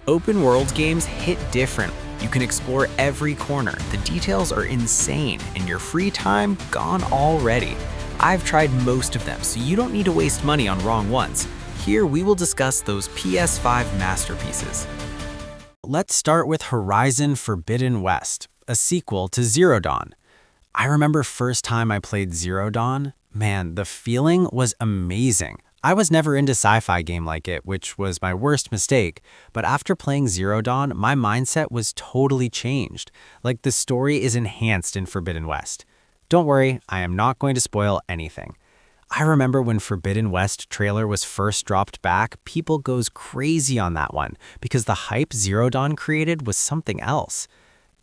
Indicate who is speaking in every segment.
Speaker 1: Open world games hit different. You can explore every corner, the details are insane, and your free time gone already. I've tried most of them, so you don't need to waste money on wrong ones. Here we will discuss those PS5 masterpieces.
Speaker 2: Let's start with Horizon Forbidden West, a sequel to Zero Dawn. I remember first time I played Zero Dawn, man, the feeling was amazing. I was never into sci-fi game like it, which was my worst mistake, but after playing Zero Dawn, my mindset was totally changed. Like the story is enhanced in Forbidden West. Don't worry, I am not going to spoil anything. I remember when Forbidden West trailer was first dropped back, people goes crazy on that one because the hype Zero Dawn created was something else.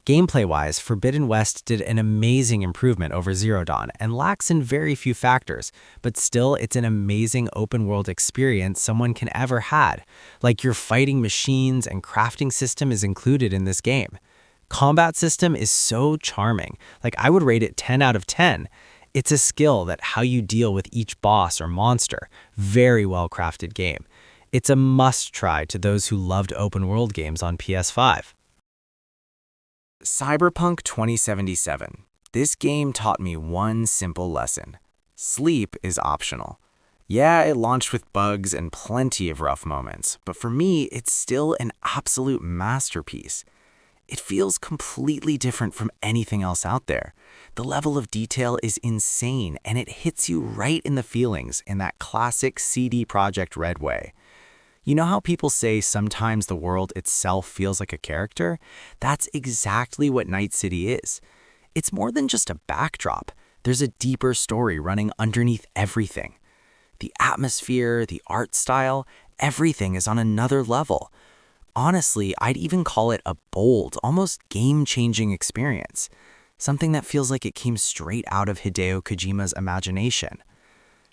Speaker 2: Gameplay-wise, Forbidden West did an amazing improvement over Zero Dawn and lacks in very few factors, but still it's an amazing open-world experience someone can ever had. Like your fighting machines and crafting system is included in this game. Combat system is so charming, like I would rate it 10 out of 10. It's a skill that how you deal with each boss or monster. Very well-crafted game. It's a must-try to those who loved open-world games on PS5.
Speaker 3: Cyberpunk 2077. This game taught me one simple lesson. Sleep is optional. Yeah, it launched with bugs and plenty of rough moments, but for me, it's still an absolute masterpiece. It feels completely different from anything else out there. The level of detail is insane, and it hits you right in the feelings in that classic CD Projekt Red way. You know how people say sometimes the world itself feels like a character? That's exactly what Night City is. It's more than just a backdrop. There's a deeper story running underneath everything. The atmosphere, the art style, everything is on another level. Honestly, I'd even call it a bold, almost game-changing experience. Something that feels like it came straight out of Hideo Kojima's imagination.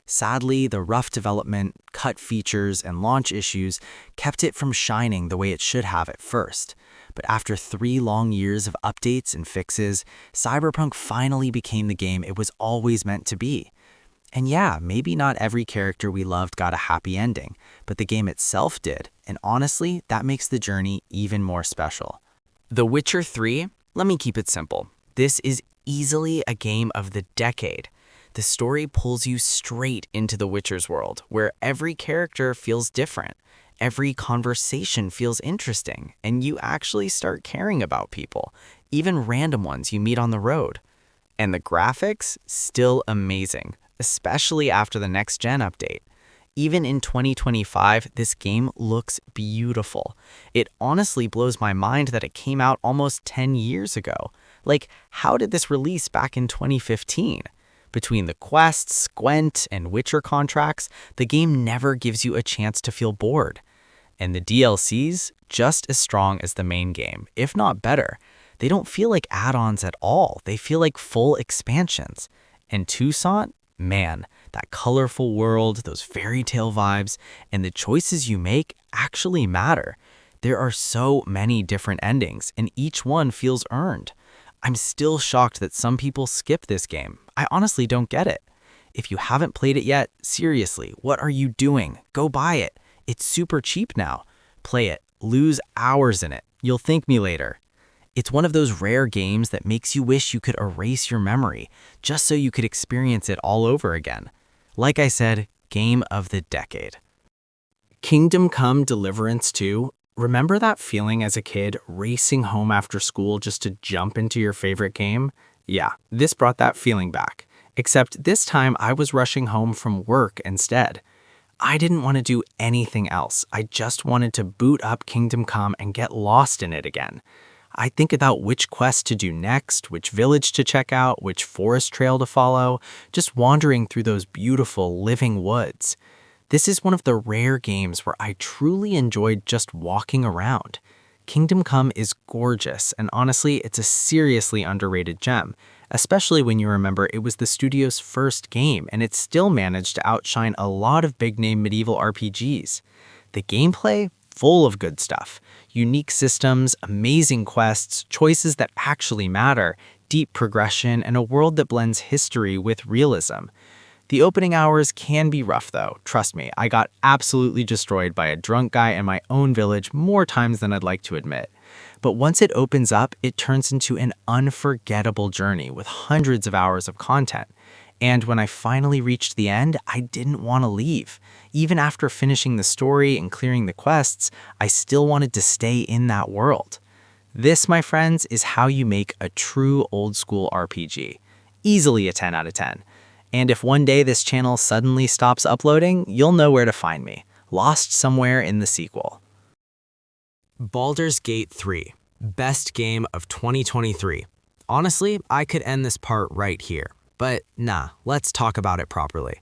Speaker 3: Sadly, the rough development, cut features, and launch issues kept it from shining the way it should have at first. But after 3 long years of updates and fixes, Cyberpunk finally became the game it was always meant to be. And yeah, maybe not every character we loved got a happy ending, but the game itself did, and honestly, that makes the journey even more special.
Speaker 1: The Witcher 3? Let me keep it simple. This is easily a game of the decade. The story pulls you straight into the Witcher's world, where every character feels different, every conversation feels interesting, and you actually start caring about people, even random ones you meet on the road. And the graphics? Still amazing, especially after the next-gen update. Even in 2025, this game looks beautiful. It honestly blows my mind that it came out almost 10 years ago. Like, how did this release back in 2015? Between the quests, Gwent, and Witcher contracts, the game never gives you a chance to feel bored. And the DLCs, just as strong as the main game, if not better. They don't feel like add-ons at all, they feel like full expansions. And Toussaint? Man, that colorful world, those fairy tale vibes, and the choices you make actually matter. There are so many different endings, and each one feels earned. I'm still shocked that some people skip this game. I honestly don't get it. If you haven't played it yet, seriously, what are you doing? Go buy it. It's super cheap now. Play it. Lose hours in it. You'll thank me later. It's one of those rare games that makes you wish you could erase your memory, just so you could experience it all over again. Like I said, game of the decade. Kingdom Come Deliverance 2. Remember that feeling as a kid racing home after school just to jump into your favorite game? Yeah, this brought that feeling back. Except this time I was rushing home from work instead. I didn't want to do anything else. I just wanted to boot up Kingdom Come and get lost in it again. I'd think about which quest to do next, which village to check out, which forest trail to follow, just wandering through those beautiful living woods. This is one of the rare games where I truly enjoyed just walking around. Kingdom Come is gorgeous, and honestly, it's a seriously underrated gem, especially when you remember it was the studio's first game and it still managed to outshine a lot of big-name medieval RPGs. The gameplay? Full of good stuff. Unique systems, amazing quests, choices that actually matter, deep progression, and a world that blends history with realism. The opening hours can be rough though, trust me. I got absolutely destroyed by a drunk guy in my own village more times than I'd like to admit. But once it opens up, it turns into an unforgettable journey with hundreds of hours of content. And when I finally reached the end, I didn't want to leave. Even after finishing the story and clearing the quests, I still wanted to stay in that world. This, my friends, is how you make a true old-school RPG. Easily a 10 out of 10. And if one day this channel suddenly stops uploading, you'll know where to find me, lost somewhere in the sequel.
Speaker 2: Baldur's Gate 3, best game of 2023. Honestly, I could end this part right here, but nah, let's talk about it properly.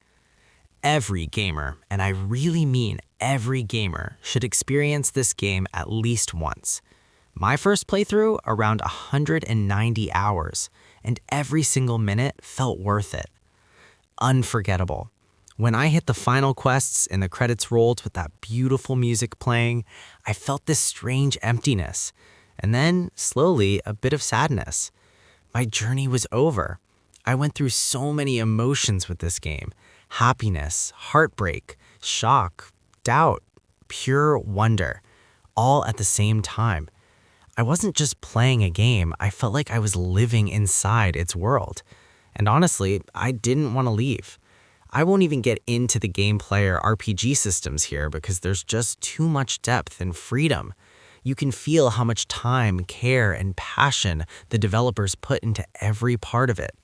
Speaker 2: Every gamer, and I really mean every gamer, should experience this game at least once. My first playthrough, around 190 hours, and every single minute felt worth it. Unforgettable. When I hit the final quests and the credits rolled with that beautiful music playing, I felt this strange emptiness, and then, slowly, a bit of sadness. My journey was over. I went through so many emotions with this game. Happiness, heartbreak, shock, doubt, pure wonder, all at the same time. I wasn't just playing a game, I felt like I was living inside its world. And honestly, I didn't want to leave. I won't even get into the gameplay or RPG systems here because there's just too much depth and freedom. You can feel how much time, care, and passion the developers put into every part of it.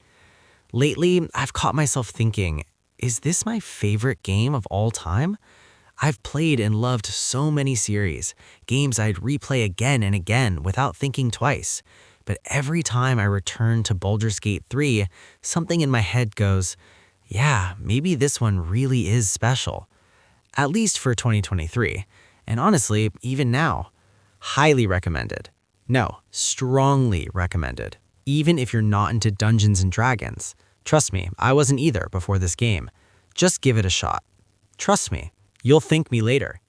Speaker 2: Lately, I've caught myself thinking, is this my favorite game of all time? I've played and loved so many series, games I'd replay again and again without thinking twice. But every time I return to Baldur's Gate 3, something in my head goes, yeah, maybe this one really is special. At least for 2023. And honestly, even now. Highly recommended. No, strongly recommended. Even if you're not into Dungeons and Dragons. Trust me, I wasn't either before this game. Just give it a shot. Trust me, you'll thank me later.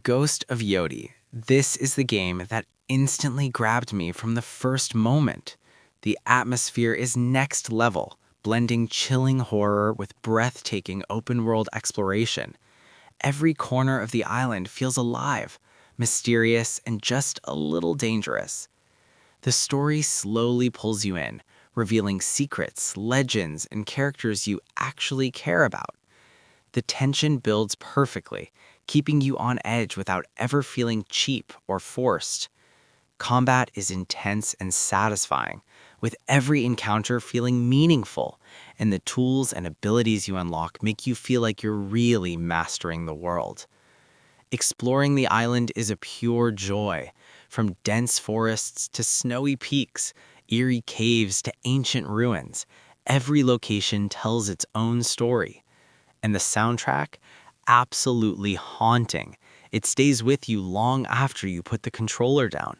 Speaker 1: Ghost of Yotei. This is the game that instantly grabbed me from the first moment. The atmosphere is next level, blending chilling horror with breathtaking open-world exploration. Every corner of the island feels alive, mysterious, and just a little dangerous. The story slowly pulls you in, revealing secrets, legends, and characters you actually care about. The tension builds perfectly, keeping you on edge without ever feeling cheap or forced. Combat is intense and satisfying, with every encounter feeling meaningful, and the tools and abilities you unlock make you feel like you're really mastering the world. Exploring the island is a pure joy, from dense forests to snowy peaks, eerie caves to ancient ruins. Every location tells its own story. And the soundtrack? Absolutely haunting. It stays with you long after you put the controller down.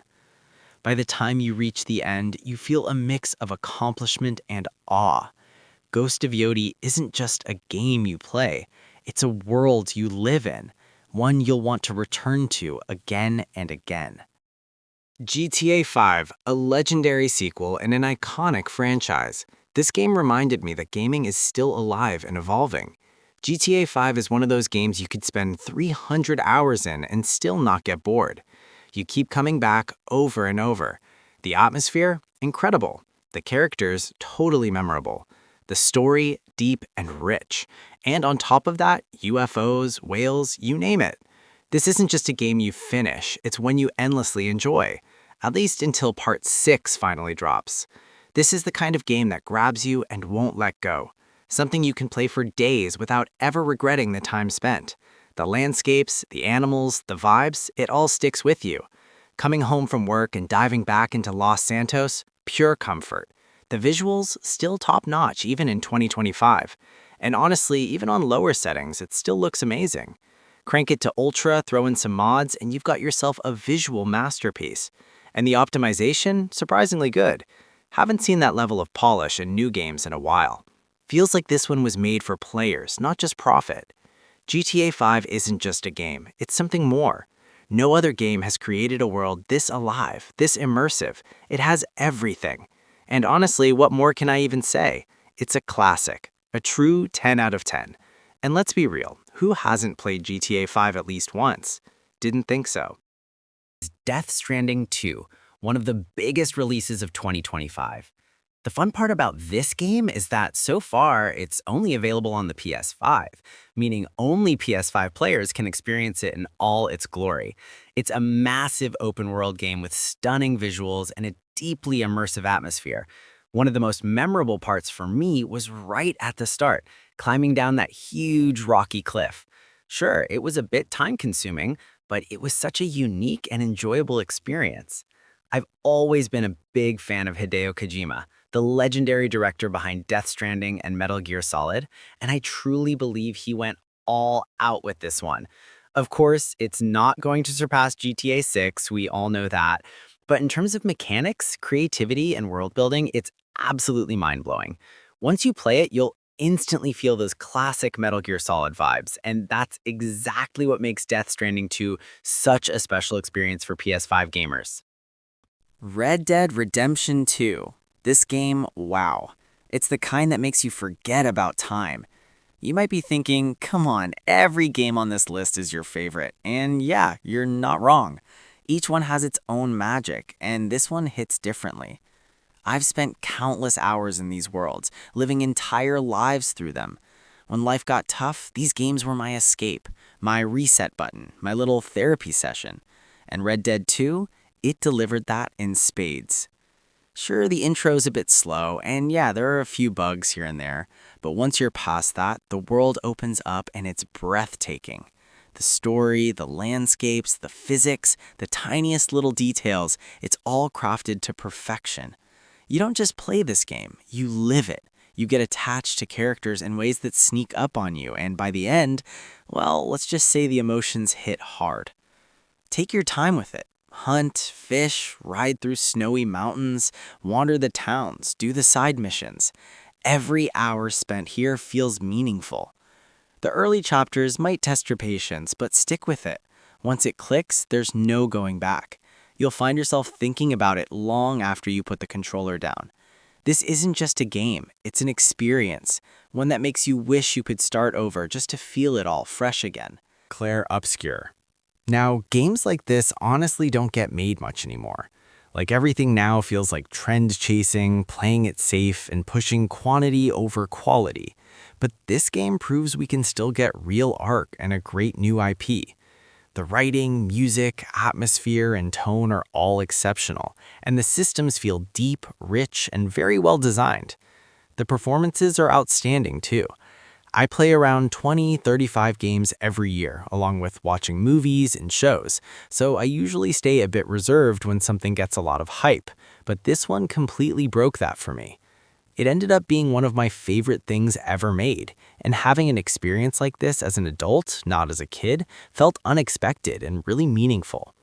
Speaker 1: By the time you reach the end, you feel a mix of accomplishment and awe. Ghost of Yotei isn't just a game you play, it's a world you live in, one you'll want to return to again and again. GTA 5, a legendary sequel and an iconic franchise. This game reminded me that gaming is still alive and evolving. GTA 5 is one of those games you could spend 300 hours in and still not get bored. You keep coming back over and over. The atmosphere? Incredible. The characters? Totally memorable. The story? Deep and rich. And on top of that, UFOs, whales, you name it. This isn't just a game you finish, it's one you endlessly enjoy. At least until Part 6 finally drops. This is the kind of game that grabs you and won't let go. Something you can play for days without ever regretting the time spent. The landscapes, the animals, the vibes, it all sticks with you. Coming home from work and diving back into Los Santos, pure comfort. The visuals, still top-notch even in 2025. And honestly, even on lower settings, it still looks amazing. Crank it to Ultra, throw in some mods, and you've got yourself a visual masterpiece. And the optimization? Surprisingly good. Haven't seen that level of polish in new games in a while. Feels like this one was made for players, not just profit. GTA 5 isn't just a game, it's something more. No other game has created a world this alive, this immersive. It has everything. And honestly, what more can I even say? It's a classic.
Speaker 2: A true 10 out of 10. And let's be real, who hasn't played GTA 5 at least once? Didn't think so.
Speaker 1: Death Stranding 2, one of the biggest releases of 2025. The fun part about this game is that so far it's only available on the PS5, meaning only PS5 players can experience it in all its glory. It's a massive open world game with stunning visuals and a deeply immersive atmosphere. One of the most memorable parts for me was right at the start, climbing down that huge rocky cliff. Sure, it was a bit time-consuming, but it was such a unique and enjoyable experience. I've always been a big fan of Hideo Kojima, the legendary director behind Death Stranding and Metal Gear Solid, and I truly believe he went all out with this one. Of course, it's not going to surpass GTA 6, we all know that, but in terms of mechanics, creativity, and world building, it's absolutely mind-blowing. Once you play it, you'll instantly feel those classic Metal Gear Solid vibes, and that's exactly what makes Death Stranding 2 such a special experience for PS5 gamers.
Speaker 3: Red Dead Redemption 2. This game, wow. It's the kind that makes you forget about time. You might be thinking, come on, every game on this list is your favorite. And yeah, you're not wrong. Each one has its own magic, and this one hits differently. I've spent countless hours in these worlds, living entire lives through them. When life got tough, these games were my escape, my reset button, my little therapy session. And Red Dead 2, it delivered that in spades. Sure, the intro's a bit slow, and yeah, there are a few bugs here and there, but once you're past that, the world opens up and it's breathtaking. The story, the landscapes, the physics, the tiniest little details, it's all crafted to perfection. You don't just play this game, you live it. You get attached to characters in ways that sneak up on you, and by the end, well, let's just say the emotions hit hard. Take your time with it. Hunt, fish, ride through snowy mountains, wander the towns, do the side missions. Every hour spent here feels meaningful. The early chapters might test your patience, but stick with it. Once it clicks, there's no going back. You'll find yourself thinking about it long after you put the controller down. This isn't just a game, it's an experience, one that makes you wish you could start over just to feel it all fresh again.
Speaker 2: Clair Obscur. Now, games like this honestly don't get made much anymore. Like everything now feels like trend chasing, playing it safe, and pushing quantity over quality. But this game proves we can still get real art and a great new IP. The writing, music, atmosphere, and tone are all exceptional, and the systems feel deep, rich, and very well designed. The performances are outstanding too. I play around 20-35 games every year, along with watching movies and shows, so I usually stay a bit reserved when something gets a lot of hype, but this one completely broke that for me. It ended up being one of my favorite things ever made, and having an experience like this as an adult, not as a kid, felt unexpected and really meaningful.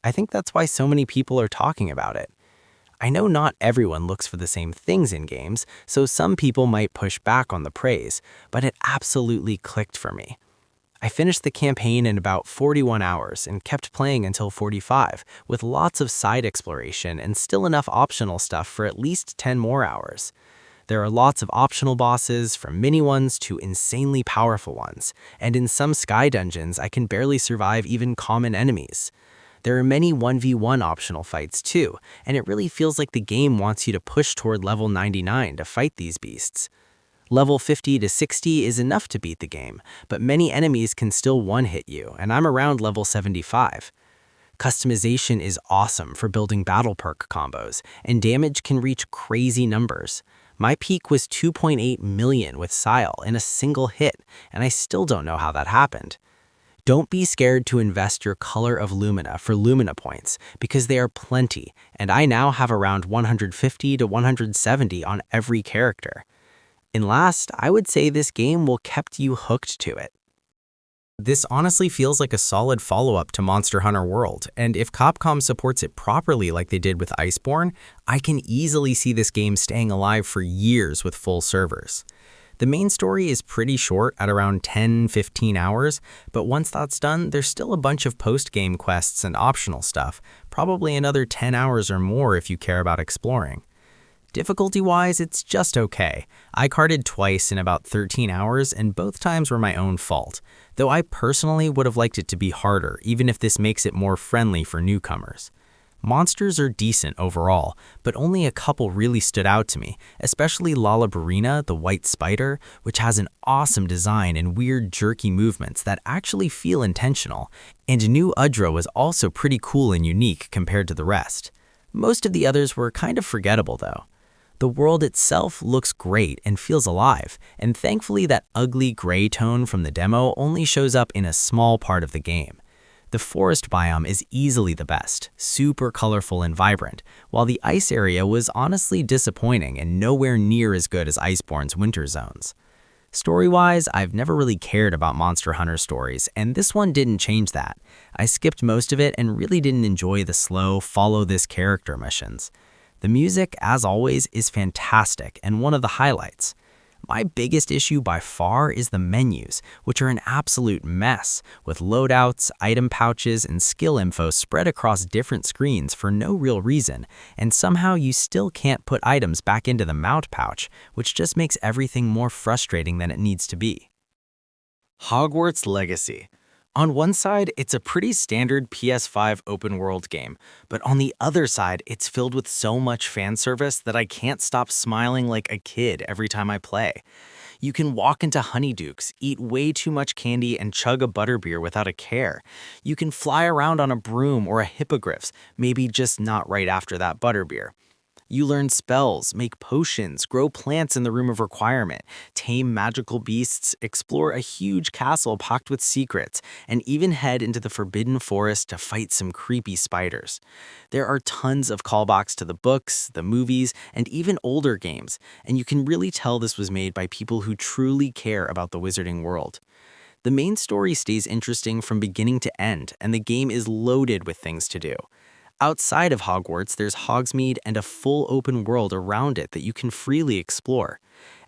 Speaker 2: I think that's why so many people are talking about it. I know not everyone looks for the same things in games, so some people might push back on the praise, but it absolutely clicked for me. I finished the campaign in about 41 hours and kept playing until 45, with lots of side exploration and still enough optional stuff for at least 10 more hours. There are lots of optional bosses, from mini ones to insanely powerful ones, and in some sky dungeons I can barely survive even common enemies. There are many 1v1 optional fights too, and it really feels like the game wants you to push toward level 99 to fight these beasts. Level 50 to 60 is enough to beat the game, but many enemies can still one-hit you, and I'm around level 75. Customization is awesome for building battle perk combos, and damage can reach crazy numbers. My peak was 2.8 million with Sile in a single hit, and I still don't know how that happened. Don't be scared to invest your Color of Lumina for Lumina points, because they are plenty, and I now have around 150 to 170 on every character. And last, I would say this game will kept you hooked to it. This honestly feels like a solid follow-up to Monster Hunter World, and if Capcom supports it properly like they did with Iceborne, I can easily see this game staying alive for years with full servers. The main story is pretty short at around 10-15 hours, but once that's done, there's still a bunch of post-game quests and optional stuff, probably another 10 hours or more if you care about exploring. Difficulty-wise, it's just okay. I carded twice in about 13 hours, and both times were my own fault, though I personally would have liked it to be harder, even if this makes it more friendly for newcomers. Monsters are decent overall, but only a couple really stood out to me, especially Lalabarina, the white spider, which has an awesome design and weird jerky movements that actually feel intentional, and New Udra was also pretty cool and unique compared to the rest. Most of the others were kind of forgettable though. The world itself looks great and feels alive, and thankfully that ugly gray tone from the demo only shows up in a small part of the game. The forest biome is easily the best, super colorful and vibrant, while the ice area was honestly disappointing and nowhere near as good as Iceborne's winter zones. Story-wise, I've never really cared about Monster Hunter stories, and this one didn't change that. I skipped most of it and really didn't enjoy the slow, follow this character missions. The music, as always, is fantastic and one of the highlights. My biggest issue by far is the menus, which are an absolute mess, with loadouts, item pouches, and skill info spread across different screens for no real reason, and somehow you still can't put items back into the mount pouch, which just makes everything more frustrating than it needs to be.
Speaker 3: Hogwarts Legacy. On one side, it's a pretty standard PS5 open-world game, but on the other side, it's filled with so much fan service that I can't stop smiling like a kid every time I play. You can walk into Honeydukes, eat way too much candy, and chug a butterbeer without a care. You can fly around on a broom or a hippogriffs, maybe just not right after that butterbeer. You learn spells, make potions, grow plants in the Room of Requirement, tame magical beasts, explore a huge castle packed with secrets, and even head into the Forbidden Forest to fight some creepy spiders. There are tons of callbacks to the books, the movies, and even older games, and you can really tell this was made by people who truly care about the wizarding world. The main story stays interesting from beginning to end, and the game is loaded with things to do. Outside of Hogwarts, there's Hogsmeade and a full open world around it that you can freely explore.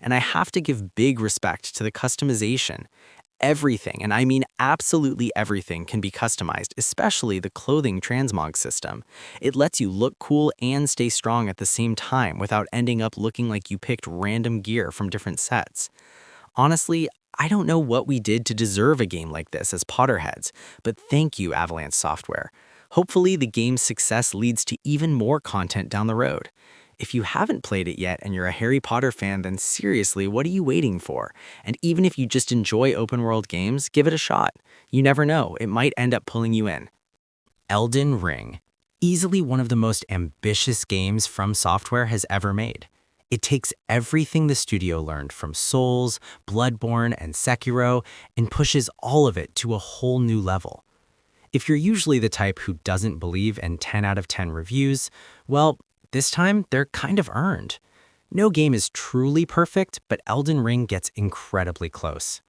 Speaker 3: And I have to give big respect to the customization. Everything, and I mean absolutely everything, can be customized, especially the clothing transmog system. It lets you look cool and stay strong at the same time without ending up looking like you picked random gear from different sets. Honestly, I don't know what we did to deserve a game like this as Potterheads, but thank you, Avalanche Software. Hopefully, the game's success leads to even more content down the road. If you haven't played it yet and you're a Harry Potter fan, then seriously, what are you waiting for? And even if you just enjoy open-world games, give it a shot. You never know, it might end up pulling you in.
Speaker 2: Elden Ring. Easily one of the most ambitious games From Software has ever made. It takes everything the studio learned from Souls, Bloodborne, and Sekiro and pushes all of it to a whole new level. If you're usually the type who doesn't believe in 10 out of 10 reviews, well, this time they're kind of earned. No game is truly perfect, but Elden Ring gets incredibly close.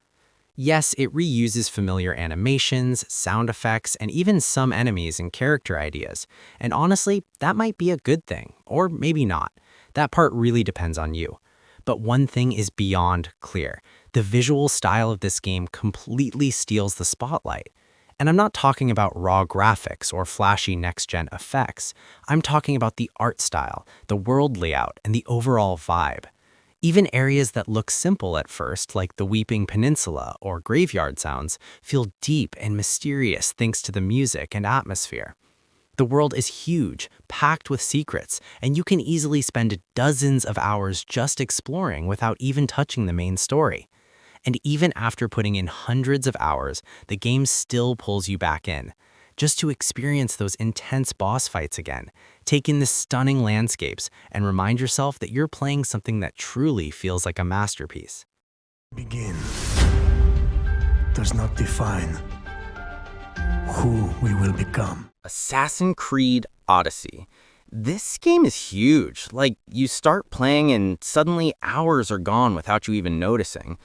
Speaker 2: Yes, it reuses familiar animations, sound effects, and even some enemies and character ideas. And honestly, that might be a good thing, or maybe not. That part really depends on you. But one thing is beyond clear. The visual style of this game completely steals the spotlight. And I'm not talking about raw graphics or flashy next-gen effects. I'm talking about the art style, the world layout, and the overall vibe. Even areas that look simple at first, like the Weeping Peninsula or Graveyard Sounds, feel deep and mysterious thanks to the music and atmosphere. The world is huge, packed with secrets, and you can easily spend dozens of hours just exploring without even touching the main story. And even after putting in hundreds of hours, the game still pulls you back in, just to experience those intense boss fights again, take in the stunning landscapes, and remind yourself that you're playing something that truly feels like a masterpiece.
Speaker 4: Begin does not define who we will become.
Speaker 3: Assassin's Creed Odyssey. This game is huge. Like, you start playing and suddenly hours are gone without you even noticing.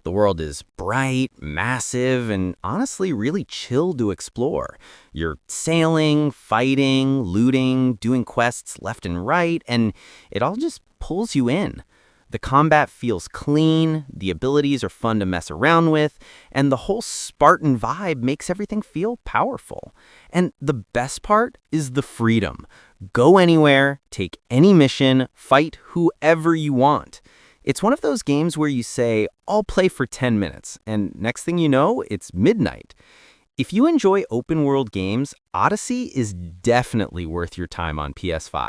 Speaker 3: The world is bright, massive, and honestly really chill to explore. You're sailing, fighting, looting, doing quests left and right, and it all just pulls you in.
Speaker 1: The combat feels clean, the abilities are fun to mess around with, and the whole Spartan vibe makes everything feel powerful. And the best part is the freedom. Go anywhere, take any mission, fight whoever you want. It's one of those games where you say, I'll play for 10 minutes, and next thing you know, it's midnight. If you enjoy open-world games, Odyssey is definitely worth your time on PS5.